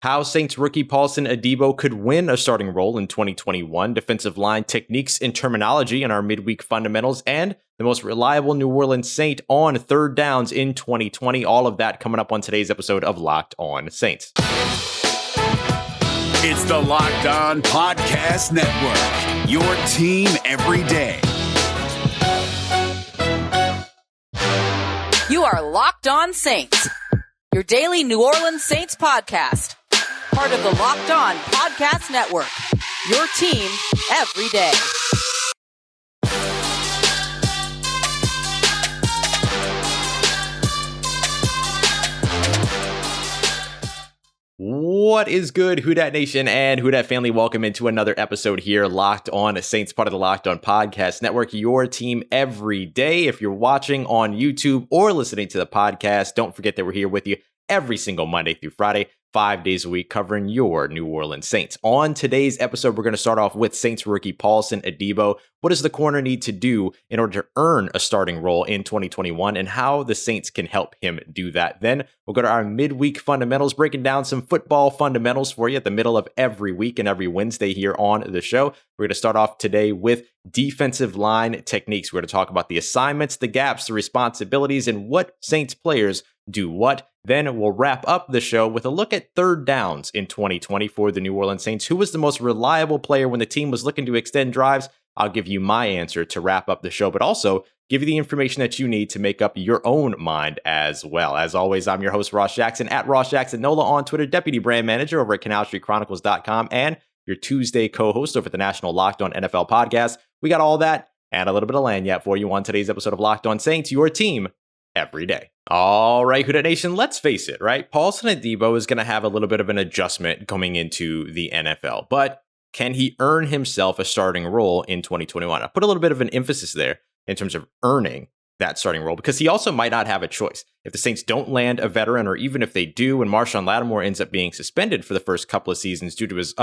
how Saints rookie Paulson Adebo could win a starting role in 2021, defensive line techniques and terminology in our midweek fundamentals, and the most reliable New Orleans Saint on third downs in 2020. All of that coming up on today's episode of Locked On Saints. It's the Locked On Podcast Network, your team every day. You are Locked On Saints, your daily New Orleans Saints podcast. Part of the Locked On Podcast Network, your team every day. What is good, Who Dat Nation and Who Dat family? Welcome into another episode here, Locked On Saints, part of the Locked On Podcast Network, your team every day. If you're watching on YouTube or listening to the podcast, don't forget that we're here with you every single Monday through Friday, 5 days a week, covering your New Orleans Saints. On today's episode, we're going to start off with Saints rookie Paulson Adebo. What does the corner need to do in order to earn a starting role in 2021, and how the Saints can help him do that? Then we'll go to our midweek fundamentals, breaking down some football fundamentals for you at the middle of every week and every Wednesday here on the show. We're going to start off today with defensive line techniques. We're going to talk about the assignments, the gaps, the responsibilities, and what Saints players do what. Then we'll wrap up the show with a look at third downs in 2020 for the New Orleans Saints. Who was the most reliable player when the team was looking to extend drives? I'll give you my answer to wrap up the show, but also give you the information that you need to make up your own mind as well. As always, I'm your host, Ross Jackson, at Ross Jackson Nola on Twitter, Deputy Brand Manager over at CanalStreetChronicles.com, and your Tuesday co-host over at the National Locked On NFL podcast. We got all that and a little bit of lanyard for you on today's episode of Locked On Saints, your team every day. All right, Who Dat Nation, let's face it, right? Paulson Adebo is going to have a little bit of an adjustment coming into the NFL, but can he earn himself a starting role in 2021? I put a little bit of an emphasis there in terms of earning that starting role, because he also might not have a choice. If the Saints don't land a veteran, or even if they do, and Marshawn Lattimore ends up being suspended for the first couple of seasons due to his,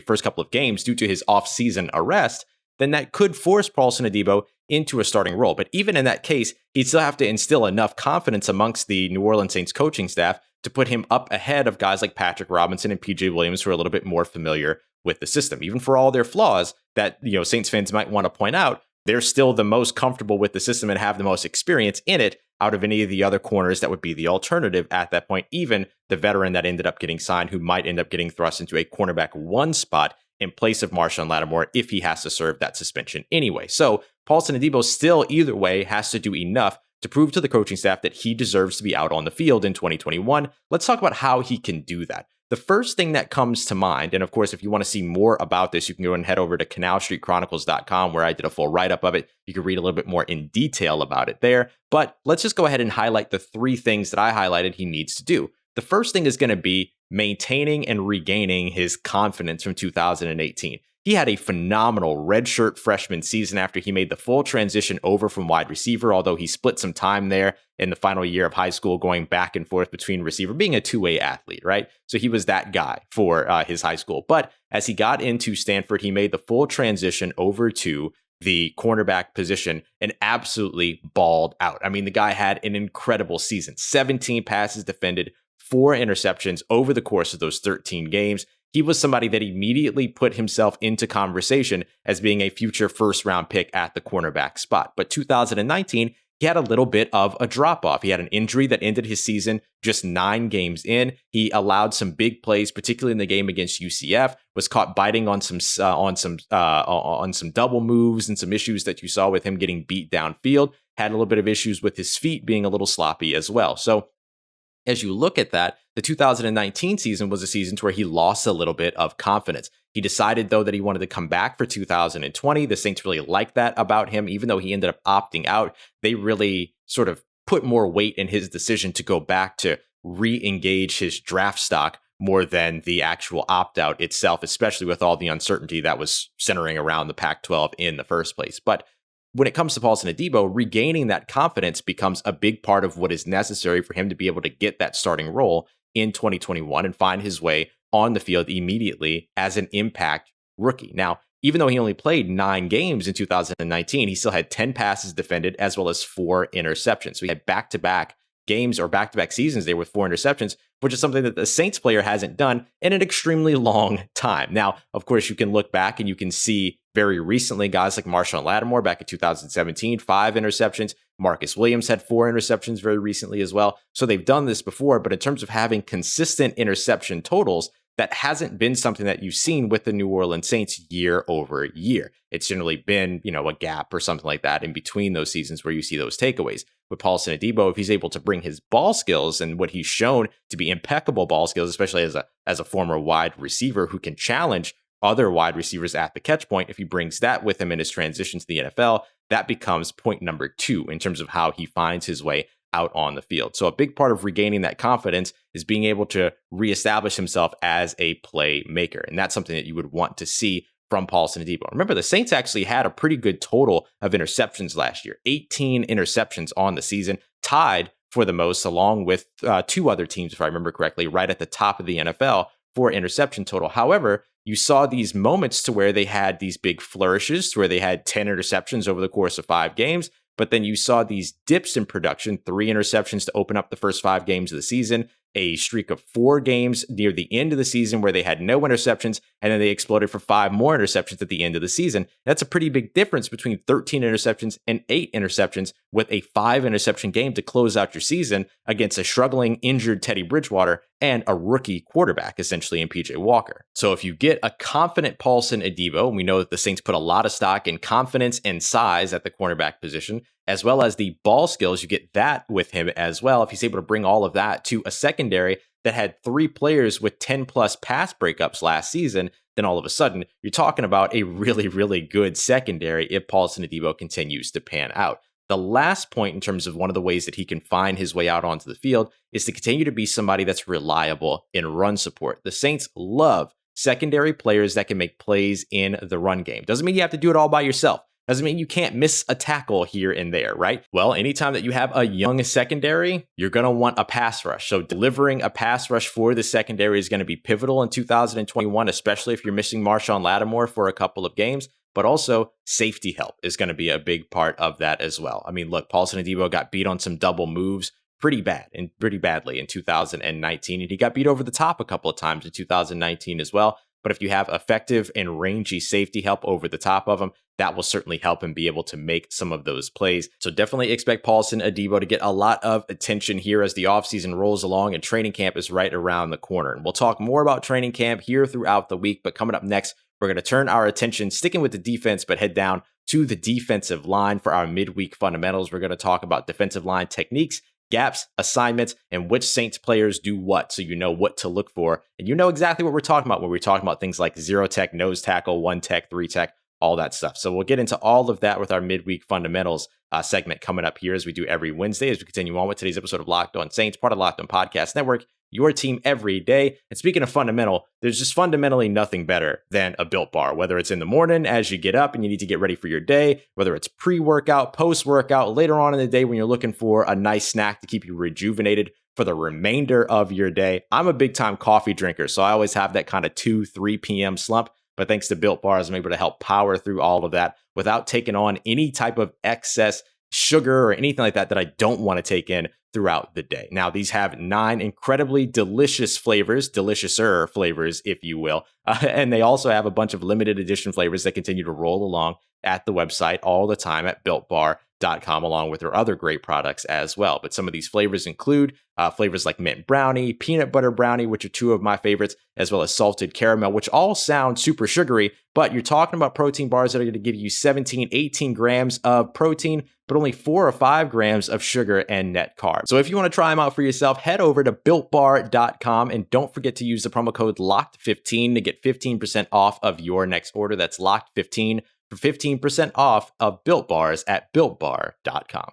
first couple of games due to his off-season arrest, then that could force Paulson Adebo into a starting role. But even in that case, he'd still have to instill enough confidence amongst the New Orleans Saints coaching staff to put him up ahead of guys like Patrick Robinson and PJ Williams, who are a little bit more familiar with the system. Even for all their flaws that, Saints fans might want to point out, they're still the most comfortable with the system and have the most experience in it out of any of the other corners that would be the alternative at that point. Even the veteran that ended up getting signed, who might end up getting thrust into a cornerback one spot in place of Marshawn Lattimore if he has to serve that suspension anyway. So Paulson Adebo still, either way, has to do enough to prove to the coaching staff that he deserves to be out on the field in 2021. Let's talk about how he can do that. The first thing that comes to mind, and of course, if you want to see more about this, you can go and head over to CanalStreetChronicles.com, where I did a full write-up of it. You can read a little bit more in detail about it there. But let's just go ahead and highlight the three things that I highlighted he needs to do. The first thing is going to be maintaining and regaining his confidence from 2018. He had a phenomenal redshirt freshman season after he made the full transition over from wide receiver, although he split some time there in the final year of high school going back and forth between receiver, being a two-way athlete, right? So he was that guy for his high school. But as he got into Stanford, he made the full transition over to the cornerback position and absolutely balled out. I mean, the guy had an incredible season. 17 passes defended, 4 interceptions over the course of those 13 games. He was somebody that immediately put himself into conversation as being a future first-round pick at the cornerback spot. But 2019, he had a little bit of a drop-off. He had an injury that ended his season just 9 games in. He allowed some big plays, particularly in the game against UCF, was caught biting on some double moves and some issues that you saw with him getting beat downfield. Had a little bit of issues with his feet being a little sloppy as well. So as you look at that, the 2019 season was a season where he lost a little bit of confidence. He decided, though, that he wanted to come back for 2020. The Saints really liked that about him. Even though he ended up opting out, they really sort of put more weight in his decision to go back to re-engage his draft stock more than the actual opt-out itself, especially with all the uncertainty that was centering around the Pac-12 in the first place. But when it comes to Paulson Adebo, regaining that confidence becomes a big part of what is necessary for him to be able to get that starting role in 2021 and find his way on the field immediately as an impact rookie. Now, even though he only played 9 games in 2019, he still had 10 passes defended as well as 4 interceptions. So he had back-to-back games or back-to-back seasons there with 4 interceptions, which is something that the Saints player hasn't done in an extremely long time. Now, of course, you can look back and you can see very recently guys like Marshawn Lattimore back in 2017, 5 interceptions. Marcus Williams had 4 interceptions very recently as well. So they've done this before, but in terms of having consistent interception totals, that hasn't been something that you've seen with the New Orleans Saints year over year. It's generally been, a gap or something like that in between those seasons where you see those takeaways. With Paulson Adebo, if he's able to bring his ball skills and what he's shown to be impeccable ball skills, especially as a former wide receiver who can challenge other wide receivers at the catch point, if he brings that with him in his transition to the NFL, that becomes point number 2 in terms of how he finds his way out on the field. So a big part of regaining that confidence is being able to reestablish himself as a playmaker. And that's something that you would want to see from Paulson Adebo. Remember, the Saints actually had a pretty good total of interceptions last year, 18 interceptions on the season, tied for the most, along with 2 other teams, if I remember correctly, right at the top of the NFL for interception total. However, you saw these moments to where they had these big flourishes, to where they had 10 interceptions over the course of 5 games. But then you saw these dips in production, 3 interceptions to open up the first 5 games of the season, a streak of 4 games near the end of the season where they had no interceptions, and then they exploded for 5 more interceptions at the end of the season. That's a pretty big difference between 13 interceptions and 8 interceptions with a 5 interception game to close out your season against a struggling, injured Teddy Bridgewater and a rookie quarterback, essentially in PJ Walker. So if you get a confident Paulson Adebo, and we know that the Saints put a lot of stock in confidence and size at the cornerback position, as well as the ball skills, you get that with him as well. If he's able to bring all of that to a secondary that had 3 players with 10 plus pass breakups last season, then all of a sudden you're talking about a really, really good secondary if Paulson Adebo continues to pan out. The last point in terms of one of the ways that he can find his way out onto the field is to continue to be somebody that's reliable in run support. The Saints love secondary players that can make plays in the run game. Doesn't mean you have to do it all by yourself. Doesn't mean you can't miss a tackle here and there, right? Well, anytime that you have a young secondary, you're going to want a pass rush. So delivering a pass rush for the secondary is going to be pivotal in 2021, especially if you're missing Marshawn Lattimore for a couple of games. But also safety help is going to be a big part of that as well. I mean, look, Paulson Adebo got beat on some double moves pretty badly in 2019. And he got beat over the top a couple of times in 2019 as well. But if you have effective and rangy safety help over the top of him, that will certainly help him be able to make some of those plays. So definitely expect Paulson Adebo to get a lot of attention here as the offseason rolls along and training camp is right around the corner. And we'll talk more about training camp here throughout the week. But coming up next, we're going to turn our attention, sticking with the defense, but head down to the defensive line for our midweek fundamentals. We're going to talk about defensive line techniques, gaps, assignments, and which Saints players do what, so you know what to look for. And you know exactly what we're talking about when we're talking about things like 0 tech, nose tackle, 1 tech, 3 tech, all that stuff. So we'll get into all of that with our midweek fundamentals segment coming up here as we do every Wednesday as we continue on with today's episode of Locked On Saints, part of Locked On Podcast Network, your team every day. And speaking of fundamental, there's just fundamentally nothing better than a Built Bar, whether it's in the morning as you get up and you need to get ready for your day, whether it's pre-workout, post-workout, later on in the day when you're looking for a nice snack to keep you rejuvenated for the remainder of your day. I'm a big time coffee drinker, so I always have that kind of 2-3 p.m. slump. But thanks to Built Bars, I'm able to help power through all of that without taking on any type of excess sugar or anything like that I don't want to take in throughout the day. Now, these have 9 incredibly delicious flavors, deliciouser flavors, if you will. And they also have a bunch of limited edition flavors that continue to roll along at the website all the time at BuiltBar.com, along with their other great products as well. But some of these flavors include flavors like mint brownie, peanut butter brownie, which are 2 of my favorites, as well as salted caramel, which all sound super sugary, but you're talking about protein bars that are going to give you 17, 18 grams of protein, but only 4 or 5 grams of sugar and net carbs. So if you want to try them out for yourself, head over to BuiltBar.com and don't forget to use the promo code LOCKED15 to get 15% off of your next order. That's LOCKED15 for 15% off of Built Bars at BuiltBar.com.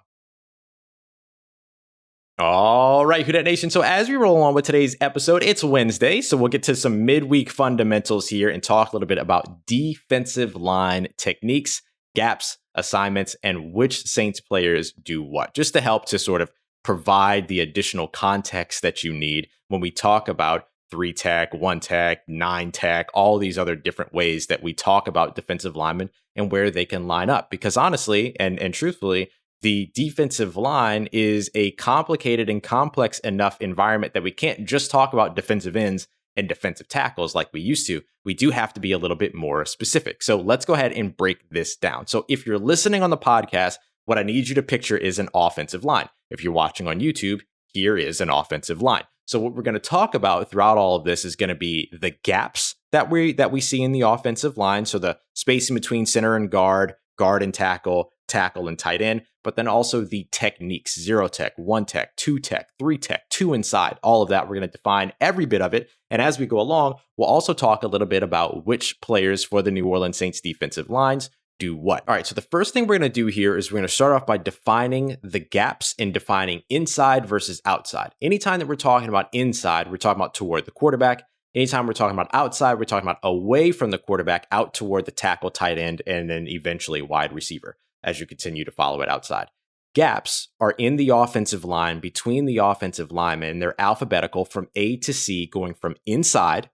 All right, Who Dat Nation. So as we roll on with today's episode, it's Wednesday, so we'll get to some midweek fundamentals here and talk a little bit about defensive line techniques, gaps, assignments, and which Saints players do what, just to help to sort of provide the additional context that you need when we talk about 3 tech, 1 tech, 9 tech, all these other different ways that we talk about defensive linemen and where they can line up. Because honestly and truthfully, the defensive line is a complicated and complex enough environment that we can't just talk about defensive ends and defensive tackles like we used to. We do have to be a little bit more specific. So let's go ahead and break this down. So if you're listening on the podcast, what I need you to picture is an offensive line. If you're watching on YouTube, here is an offensive line. So what we're going to talk about throughout all of this is going to be the gaps that we see in the offensive line. So the spacing between center and guard and tackle and tight end, but then also the techniques, 0 tech, 1 tech, 2 tech, 3 tech, 2 inside, all of that. We're going to define every bit of it. And as we go along, we'll also talk a little bit about which players for the New Orleans Saints defensive lines do what. All right, so the first thing we're going to do here is we're going to start off by defining the gaps and defining inside versus outside. Anytime that we're talking about inside, we're talking about toward the quarterback. Anytime we're talking about outside, we're talking about away from the quarterback, out toward the tackle, tight end, and then eventually wide receiver as you continue to follow it outside. Gaps are in the offensive line between the offensive linemen. They're alphabetical from A to C, going from inside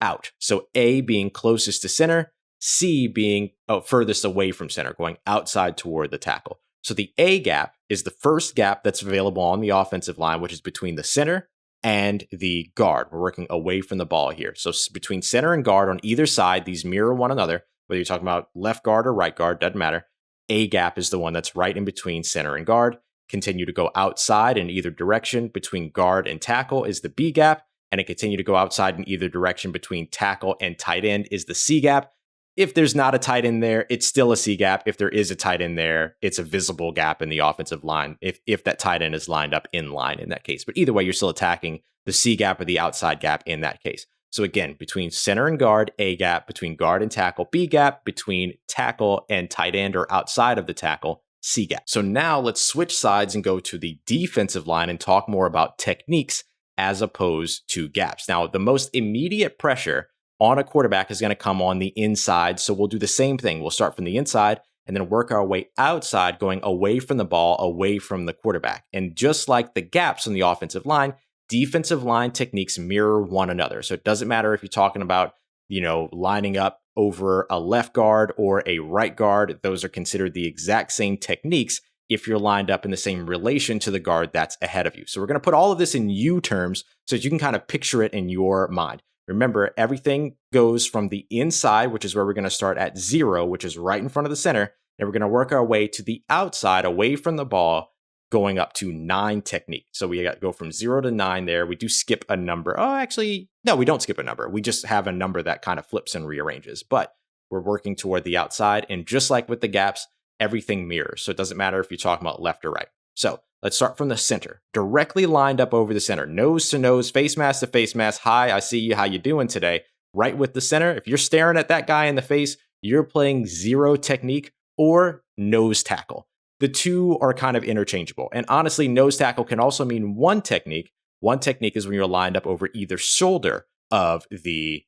out. So A being closest to center, C being furthest away from center, going outside toward the tackle. So the A gap is the first gap that's available on the offensive line, which is between the center and the guard. We're working away from the ball here. So between center and guard on either side, these mirror one another. Whether you're talking about left guard or right guard, doesn't matter. A gap is the one that's right in between center and guard. Continue to go outside in either direction between guard and tackle is the B gap. And it continue to go outside in either direction between tackle and tight end is the C gap. If there's not a tight end there, it's still a C gap. If there is a tight end there, it's a visible gap in the offensive line if that tight end is lined up in line in that case. But either way, you're still attacking the C gap or the outside gap in that case. So again, between center and guard, A gap, between guard and tackle, B gap, between tackle and tight end or outside of the tackle, C gap. So now let's switch sides and go to the defensive line and talk more about techniques as opposed to gaps. Now, the most immediate pressure on a quarterback is going to come on the inside. So we'll do the same thing. We'll start from the inside and then work our way outside, going away from the ball, away from the quarterback. And just like the gaps on the offensive line, defensive line techniques mirror one another. So it doesn't matter if you're talking about, lining up over a left guard or a right guard. Those are considered the exact same techniques if you're lined up in the same relation to the guard that's ahead of you. So we're going to put all of this in U terms so that you can kind of picture it in your mind. Remember, everything goes from the inside, which is where we're going to start at 0, which is right in front of the center. And we're going to work our way to the outside, away from the ball, going up to 9 technique. So we go from 0 to 9 there. We do skip a number. Oh, actually, no, we don't skip a number. We just have a number that kind of flips and rearranges. But we're working toward the outside. And just like with the gaps, everything mirrors. So it doesn't matter if you're talking about left or right. So let's start from the center, directly lined up over the center, nose to nose, face mask to face mask. Hi, I see you. How you doing today? Right with the center. If you're staring at that guy in the face, you're playing 0 technique or nose tackle. The two are kind of interchangeable. And honestly, nose tackle can also mean 1 technique. 1 technique is when you're lined up over either shoulder of the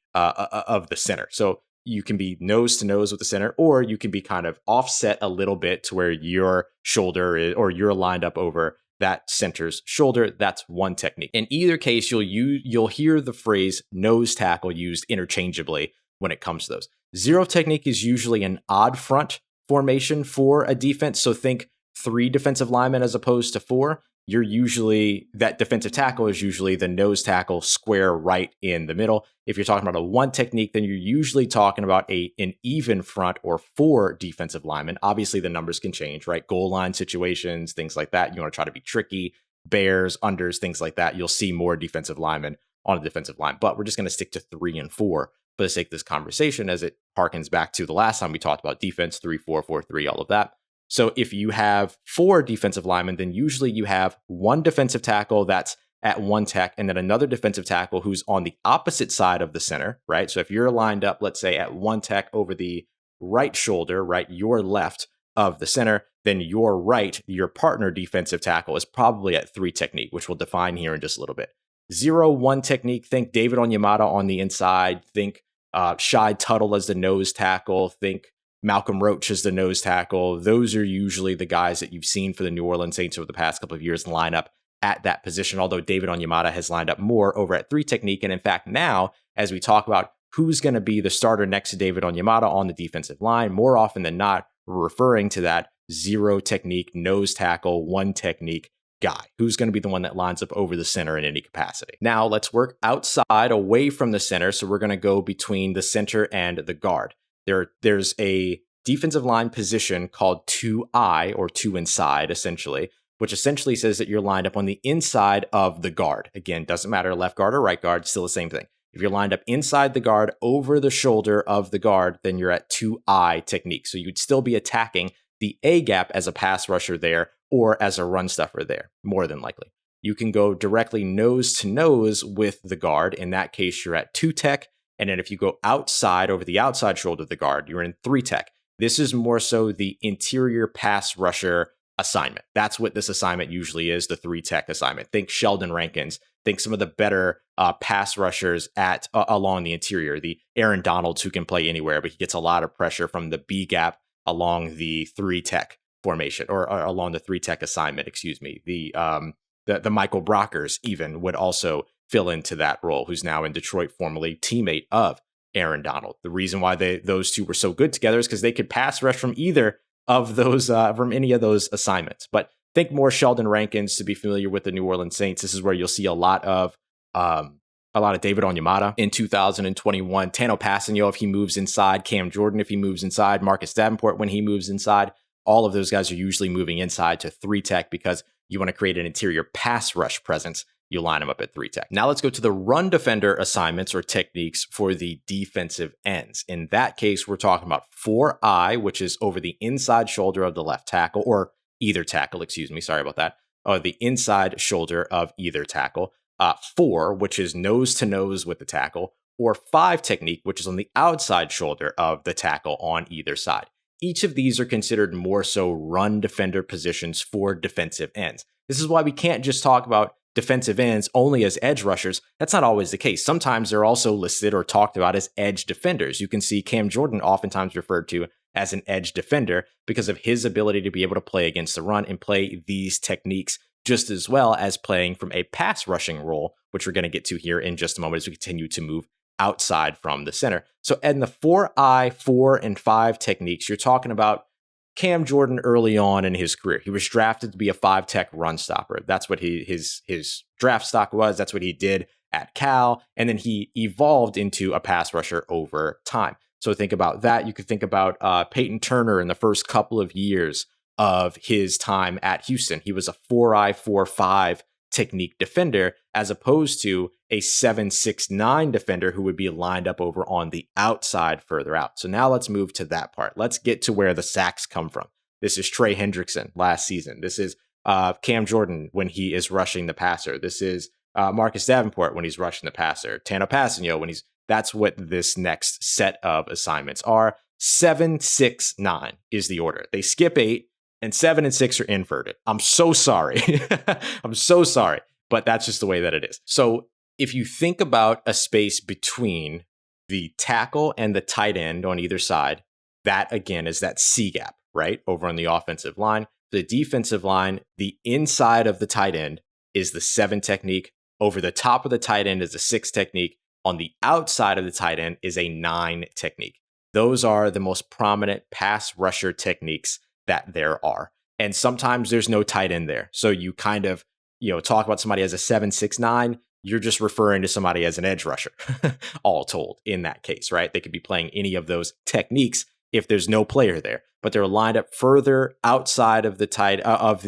center. So you can be nose to nose with the center, or you can be kind of offset a little bit to where your shoulder is, or you're lined up over that center's shoulder. That's 1 technique. In either case, you'll hear the phrase nose tackle used interchangeably when it comes to those. 0 technique is usually an odd front formation for a defense. So think 3 defensive linemen as opposed to 4. That defensive tackle is usually the nose tackle square right in the middle. If you're talking about a 1 technique, then you're usually talking about an even front or 4 defensive linemen. Obviously, the numbers can change, right? Goal line situations, things like that. You want to try to be tricky, bears, unders, things like that. You'll see more defensive linemen on a defensive line, but we're just going to stick to 3 and 4 for the sake of this conversation, as it harkens back to the last time we talked about defense, 3-4, 4-3, all of that. So if you have 4 defensive linemen, then usually you have 1 defensive tackle that's at 1 tech, and then another defensive tackle who's on the opposite side of the center, right? So if you're lined up, let's say at 1 tech over the right shoulder, right, your left of the center, then your right, your partner defensive tackle is probably at 3 technique, which we'll define here in just a little bit. 0-1 technique, think David Onyemata on the inside, think Shai Tuttle as the nose tackle, think Malcolm Roach as the nose tackle. Those are usually the guys that you've seen for the New Orleans Saints over the past couple of years line up at that position, although David Onyemata has lined up more over at 3 technique. And in fact, now, as we talk about who's going to be the starter next to David Onyemata on the defensive line, more often than not, we're referring to that zero technique, nose tackle, one technique guy who's going to be the one that lines up over the center in any capacity. Now let's work outside away from the center. So we're going to go between the center and the guard. There's a defensive line position called 2I or 2 inside, essentially, which essentially says that you're lined up on the inside of the guard. Again, doesn't matter left guard or right guard, still the same thing. If you're lined up inside the guard over the shoulder of the guard, then you're at 2I technique. So you'd still be attacking the A gap as a pass rusher there or as a run stuffer there, more than likely. You can go directly nose to nose with the guard. In that case, you're at 2 tech. And then if you go outside over the outside shoulder of the guard, you're in 3 tech. This is more so the interior pass rusher assignment. That's what this assignment usually is, the 3 tech assignment. Think Sheldon Rankins. Think some of the better pass rushers at along the interior. The Aaron Donalds who can play anywhere, but he gets a lot of pressure from the B gap along the 3 tech formation or along the 3 tech assignment. Excuse me. The Michael Brockers even would also fill into that role. Who's now in Detroit, formerly teammate of Aaron Donald. The reason why those two were so good together is because they could pass rush from either of those from any of those assignments. But think more Sheldon Rankins to be familiar with the New Orleans Saints. This is where you'll see a lot of David Onyemata in 2021. Tano Passanio if he moves inside, Cam Jordan if he moves inside, Marcus Davenport when he moves inside. All of those guys are usually moving inside to 3 tech because you want to create an interior pass rush presence. You line them up at 3 tech. Now let's go to the run defender assignments or techniques for the defensive ends. In that case, we're talking about 4I, which is over the inside shoulder of the left tackle or either tackle, sorry about that, or the inside shoulder of either tackle. 4, which is nose to nose with the tackle, or 5 technique, which is on the outside shoulder of the tackle on either side. Each of these are considered more so run defender positions for defensive ends. This is why we can't just talk about defensive ends only as edge rushers. That's not always the case. Sometimes they're also listed or talked about as edge defenders. You can see Cam Jordan oftentimes referred to as an edge defender because of his ability to be able to play against the run and play these techniques just as well as playing from a pass rushing role, which we're going to get to here in just a moment as we continue to move outside from the center. So in the 4I, 4, and 5 techniques, you're talking about Cam Jordan early on in his career. He was drafted to be a 5 tech run stopper. That's what his draft stock was. That's what he did at Cal. And then he evolved into a pass rusher over time. So think about that. You could think about Peyton Turner in the first couple of years of his time at Houston. He was a 4I, 4-5 technique defender as opposed to a 7-6-9 defender who would be lined up over on the outside further out. So now let's move to that part. Let's get to where the sacks come from. This is Trey Hendrickson last season. This is Cam Jordan when he is rushing the passer. This is Marcus Davenport when he's rushing the passer. Tano Passanio when that's what this next set of assignments are. 7-6-9 is the order. They skip 8 and 7 and 6 are inverted. I'm so sorry. I'm so sorry, but that's just the way that it is. So if you think about a space between the tackle and the tight end on either side, that again is that C gap, right? Over on the offensive line. The defensive line, the inside of the tight end is the 7 technique. Over the top of the tight end is a 6 technique. On the outside of the tight end is a 9 technique. Those are the most prominent pass rusher techniques that there are. And sometimes there's no tight end there. So you kind of, talk about somebody as a 7-6-9, you're just referring to somebody as an edge rusher, all told in that case, right? They could be playing any of those techniques if there's no player there, but they're lined up further outside of the of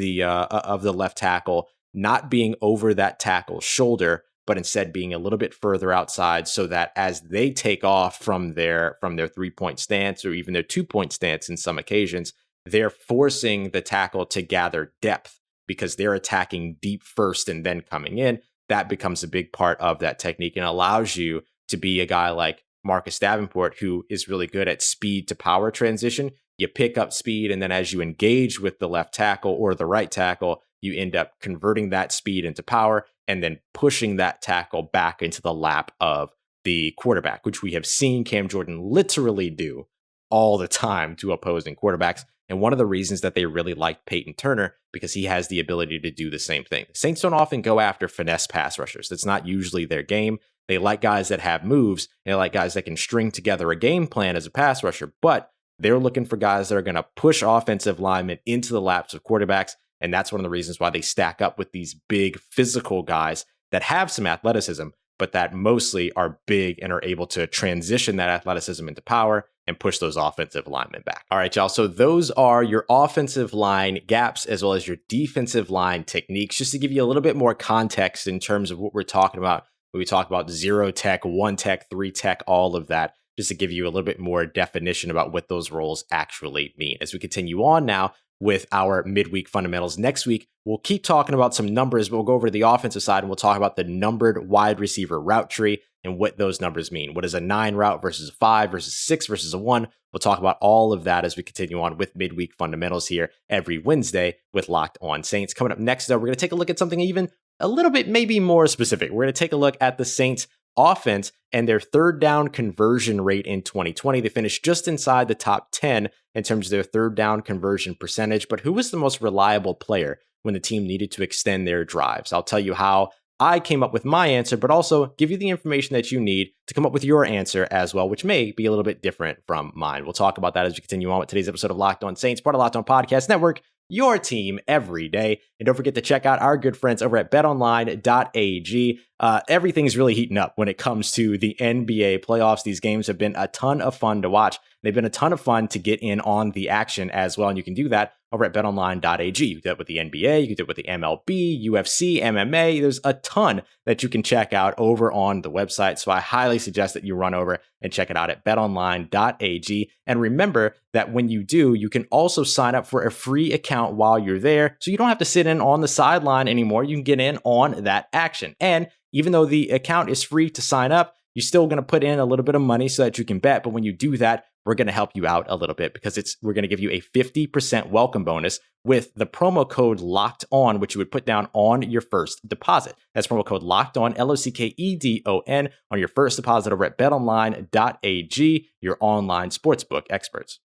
the left tackle, not being over that tackle's shoulder, but instead being a little bit further outside so that as they take off from their 3-point stance or even their 2-point stance in some occasions, they're forcing the tackle to gather depth because they're attacking deep first and then coming in. That becomes a big part of that technique and allows you to be a guy like Marcus Davenport, who is really good at speed to power transition. You pick up speed, and then as you engage with the left tackle or the right tackle, you end up converting that speed into power and then pushing that tackle back into the lap of the quarterback, which we have seen Cam Jordan literally do all the time to opposing quarterbacks. And one of the reasons that they really liked Peyton Turner, because he has the ability to do the same thing. The Saints don't often go after finesse pass rushers. That's not usually their game. They like guys that have moves. They like guys that can string together a game plan as a pass rusher. But They're looking for guys that are going to push offensive linemen into the laps of quarterbacks. And that's one of the reasons why they stack up with these big physical guys that have some athleticism, but that mostly are big and are able to transition that athleticism into power and push those offensive linemen back. All right, y'all. So those are your offensive line gaps as well as your defensive line techniques, just to give you a little bit more context in terms of what we're talking about when we talk about 0 tech, 1 tech, 3 tech, all of that, just to give you a little bit more definition about what those roles actually mean. As we continue on now with our midweek fundamentals. Next week, we'll keep talking about some numbers, but we'll go over to the offensive side and we'll talk about the numbered wide receiver route tree and what those numbers mean. What is a 9 route versus a 5 versus 6 versus a 1? We'll talk about all of that as we continue on with midweek fundamentals here every Wednesday with Locked On Saints. Coming up next, though, we're going to take a look at something even a little bit maybe more specific. We're going to take a look at the Saints offense and their third down conversion rate in 2020. They finished just inside the top 10 in terms of their third down conversion percentage. But who was the most reliable player when the team needed to extend their drives? I'll tell you how I came up with my answer, but also give you the information that you need to come up with your answer as well, which may be a little bit different from mine. We'll talk about that as we continue on with today's episode of Locked On Saints, part of Locked On Podcast Network, your team every day. And don't forget to check out our good friends over at BetOnline.ag. Everything's really heating up when it comes to the NBA playoffs. These games have been a ton of fun to watch. They've been a ton of fun to get in on the action as well. And you can do that over at BetOnline.ag. You can do that with the NBA, you can do it with the MLB, UFC, MMA. There's a ton that you can check out over on the website. So I highly suggest that you run over and check it out at BetOnline.ag. And remember that when you do, you can also sign up for a free account while you're there. So you don't have to sit in on the sideline anymore. You can get in on that action. And even though the account is free to sign up, you're still going to put in a little bit of money so that you can bet. But when you do that, we're going to help you out a little bit because we're going to give you a 50% welcome bonus with the promo code Locked On, which you would put down on your first deposit. That's promo code Locked On, LOCKEDON, on your first deposit over at BetOnline.ag, your online sportsbook experts.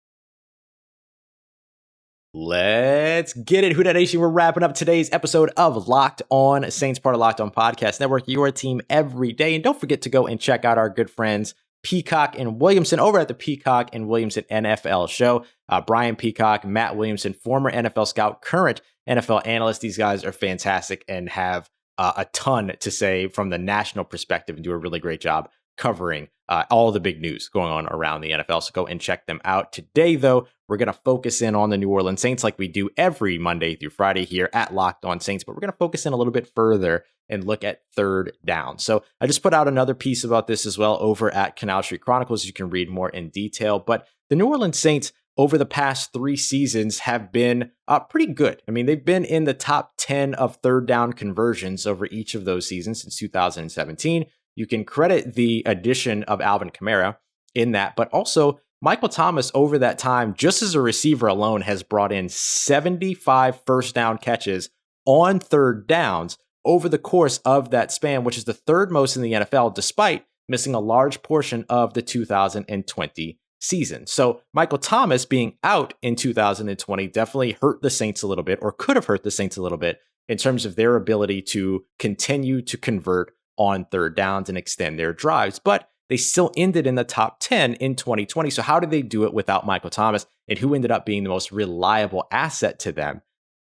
Let's get it, Who Dat Nation. We're wrapping up today's episode of Locked On Saints, part of Locked On Podcast Network, your team every day. And don't forget to go and check out our good friends Peacock and Williamson over at the Peacock and Williamson NFL show. Brian Peacock, Matt Williamson, former NFL scout, current NFL analyst. These guys are fantastic and have a ton to say from the national perspective and do a really great job covering all the big news going on around the NFL. So go and check them out. Today, though, we're going to focus in on the New Orleans Saints like we do every Monday through Friday here at Locked On Saints, but we're going to focus in a little bit further and look at third down. So I just put out another piece about this as well over at Canal Street Chronicles. You can read more in detail, but the New Orleans Saints over the past 3 seasons have been pretty good. I mean, they've been in the top 10 of third down conversions over each of those seasons since 2017. You can credit the addition of Alvin Kamara in that, but also Michael Thomas over that time, just as a receiver alone, has brought in 75 first down catches on third downs over the course of that span, which is the third most in the NFL, despite missing a large portion of the 2020 season. So Michael Thomas being out in 2020 definitely hurt the Saints a little bit, or could have hurt the Saints a little bit in terms of their ability to continue to convert on third downs and extend their drives. But they still ended in the top 10 in 2020. So how did they do it without Michael Thomas, and who ended up being the most reliable asset to them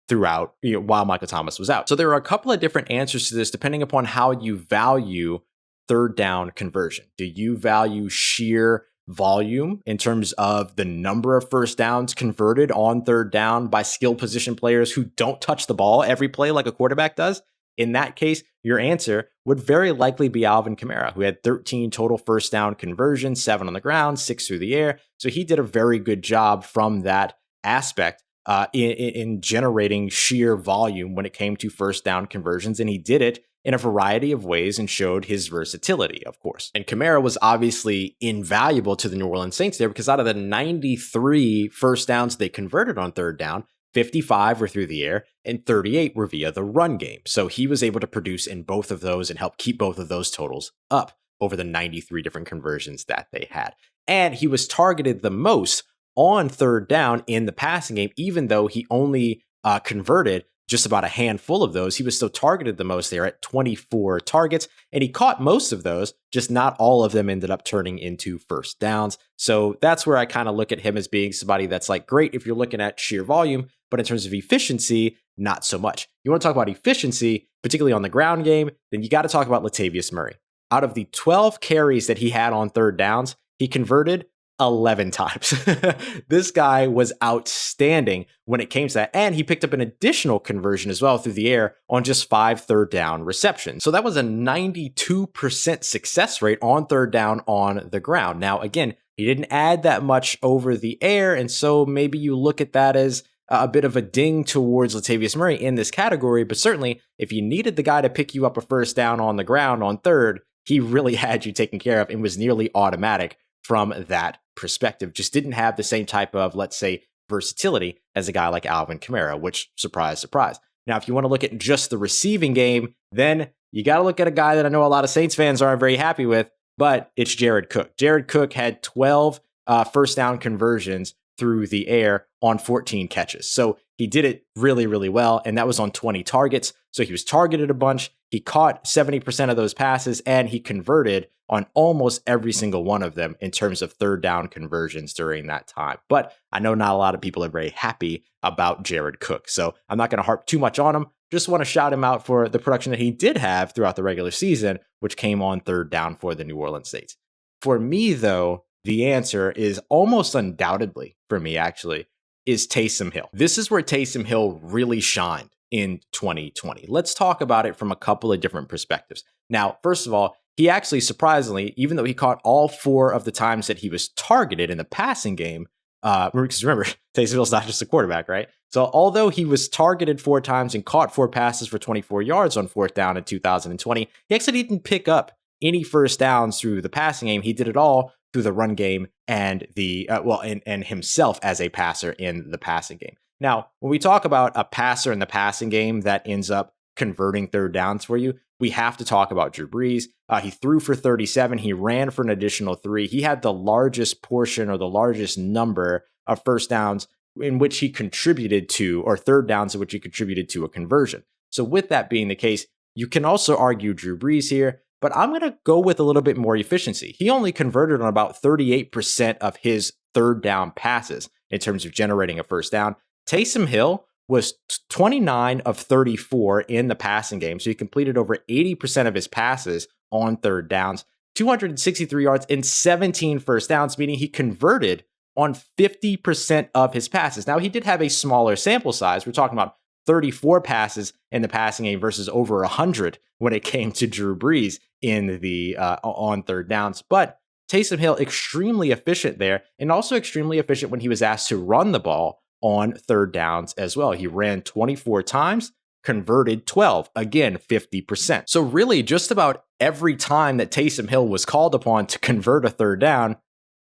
throughout, while Michael Thomas was out? So there are a couple of different answers to this depending upon how you value third down conversion. Do you value sheer volume in terms of the number of first downs converted on third down by skilled position players who don't touch the ball every play like a quarterback does? In that case, your answer would very likely be Alvin Kamara, who had 13 total first down conversions, 7 on the ground, 6 through the air. So he did a very good job from that aspect in generating sheer volume when it came to first down conversions. And he did it in a variety of ways and showed his versatility, of course. And Kamara was obviously invaluable to the New Orleans Saints there, because out of the 93 first downs they converted on third down, 55 were through the air and 38 were via the run game. So he was able to produce in both of those and help keep both of those totals up over the 93 different conversions that they had. And he was targeted the most on third down in the passing game, even though he only converted just about a handful of those, he was still targeted the most there at 24 targets, and he caught most of those, just not all of them ended up turning into first downs. So that's where I kind of look at him as being somebody that's like great if you're looking at sheer volume, but in terms of efficiency, not so much. You want to talk about efficiency, particularly on the ground game, then you got to talk about Latavius Murray. Out of the 12 carries that he had on third downs, he converted 11 times. This guy was outstanding when it came to that. And he picked up an additional conversion as well through the air on just 5 third down receptions. So that was a 92% success rate on third down on the ground. Now, again, he didn't add that much over the air. And so maybe you look at that as a bit of a ding towards Latavius Murray in this category. But certainly, if you needed the guy to pick you up a first down on the ground on third, he really had you taken care of and was nearly automatic from that perspective. Just didn't have the same type of, let's say, versatility as a guy like Alvin Kamara, which, surprise, surprise. Now, if you want to look at just the receiving game, then you got to look at a guy that I know a lot of Saints fans aren't very happy with, but it's Jared Cook. Jared Cook had 12 first down conversions through the air on 14 catches. So he did it really, really well, and that was on 20 targets. So he was targeted a bunch. He caught 70% of those passes, and he converted on almost every single one of them in terms of third down conversions during that time. But I know not a lot of people are very happy about Jared Cook, so I'm not going to harp too much on him. Just want to shout him out for the production that he did have throughout the regular season, which came on third down for the New Orleans Saints. For me, though, the answer is almost undoubtedly, for me actually, is Taysom Hill. This is where Taysom Hill really shined in 2020. Let's talk about it from a couple of different perspectives. Now, first of all, he actually, surprisingly, even though he caught all 4 of the times that he was targeted in the passing game, because remember, Taysom Hill's not just a quarterback, right? So although he was targeted 4 times and caught 4 passes for 24 yards on fourth down in 2020, he actually didn't pick up any first downs through the passing game. He did it all through the run game and and himself as a passer in the passing game. Now, when we talk about a passer in the passing game that ends up converting third downs for you, we have to talk about Drew Brees. He threw for 37. He ran for an additional 3. He had the largest portion or the largest number of first downs in which he contributed to, or third downs in which he contributed to a conversion. So with that being the case, you can also argue Drew Brees here, but I'm going to go with a little bit more efficiency. He only converted on about 38% of his third down passes in terms of generating a first down. Taysom Hill was 29 of 34 in the passing game, so he completed over 80% of his passes on third downs, 263 yards and 17 first downs, meaning he converted on 50% of his passes. Now, he did have a smaller sample size. We're talking about 34 passes in the passing game versus over 100 when it came to Drew Brees in the on third downs. But Taysom Hill, extremely efficient there, and also extremely efficient when he was asked to run the ball on third downs as well. He ran 24 times, converted 12, again, 50%. So really, just about every time that Taysom Hill was called upon to convert a third down,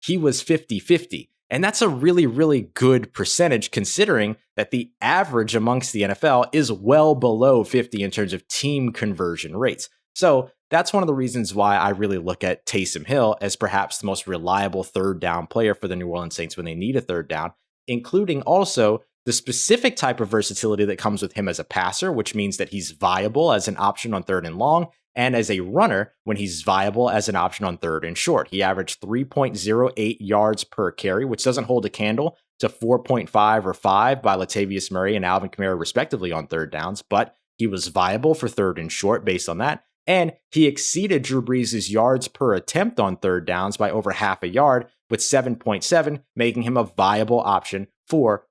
he was 50-50. And that's a really, really good percentage considering that the average amongst the NFL is well below 50 in terms of team conversion rates. So that's one of the reasons why I really look at Taysom Hill as perhaps the most reliable third down player for the New Orleans Saints when they need a third down, including also the specific type of versatility that comes with him as a passer, which means that he's viable as an option on third and long, and as a runner when he's viable as an option on third and short. He averaged 3.08 yards per carry, which doesn't hold a candle to 4.5 or 5 by Latavius Murray and Alvin Kamara respectively on third downs, but he was viable for third and short based on that. And he exceeded Drew Brees' yards per attempt on third downs by over half a yard with 7.7, making him a viable option for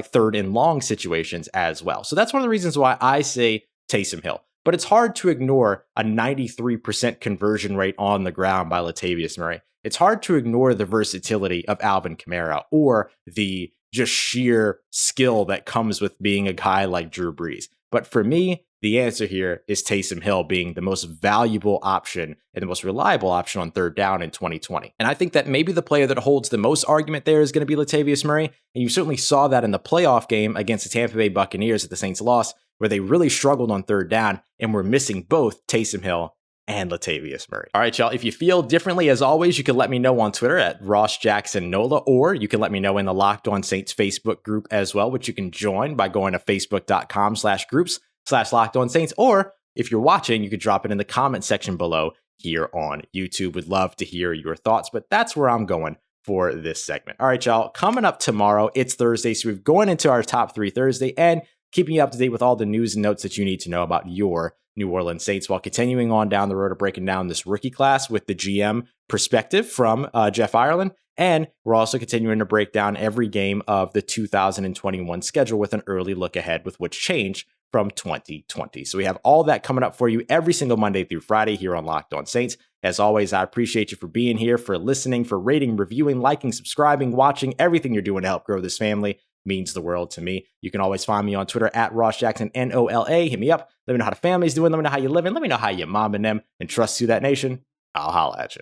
third and long situations as well. So that's one of the reasons why I say Taysom Hill. But it's hard to ignore a 93% conversion rate on the ground by Latavius Murray. It's hard to ignore the versatility of Alvin Kamara or the just sheer skill that comes with being a guy like Drew Brees. But for me, the answer here is Taysom Hill being the most valuable option and the most reliable option on third down in 2020. And I think that maybe the player that holds the most argument there is going to be Latavius Murray. And you certainly saw that in the playoff game against the Tampa Bay Buccaneers at the Saints loss, where they really struggled on third down and were missing both Taysom Hill and Latavius Murray. All right, y'all. If you feel differently, as always, you can let me know on Twitter at RossJacksonNola, or you can let me know in the Locked On Saints Facebook group as well, which you can join by going to facebook.com/groups/Locked On Saints. Or if you're watching, you could drop it in the comment section below here on YouTube. Would love to hear your thoughts, but that's where I'm going for this segment. All right, y'all. Coming up tomorrow, it's Thursday, so we're going into our top 3 Thursday and keeping you up to date with all the news and notes that you need to know about your New Orleans Saints, while continuing on down the road of breaking down this rookie class with the GM perspective from Jeff Ireland. And we're also continuing to break down every game of the 2021 schedule with an early look ahead with what's changed from 2020. So we have all that coming up for you every single Monday through Friday here on Locked On Saints. As always, I appreciate you for being here, for listening, for rating, reviewing, liking, subscribing, watching, everything you're doing to help grow this family. Means the world to me. You can always find me on Twitter at RossJacksonNola. Hit me up. Let me know how the family's doing. Let me know how you're living. Let me know how your mom and them. And trust to that nation. I'll holla at you.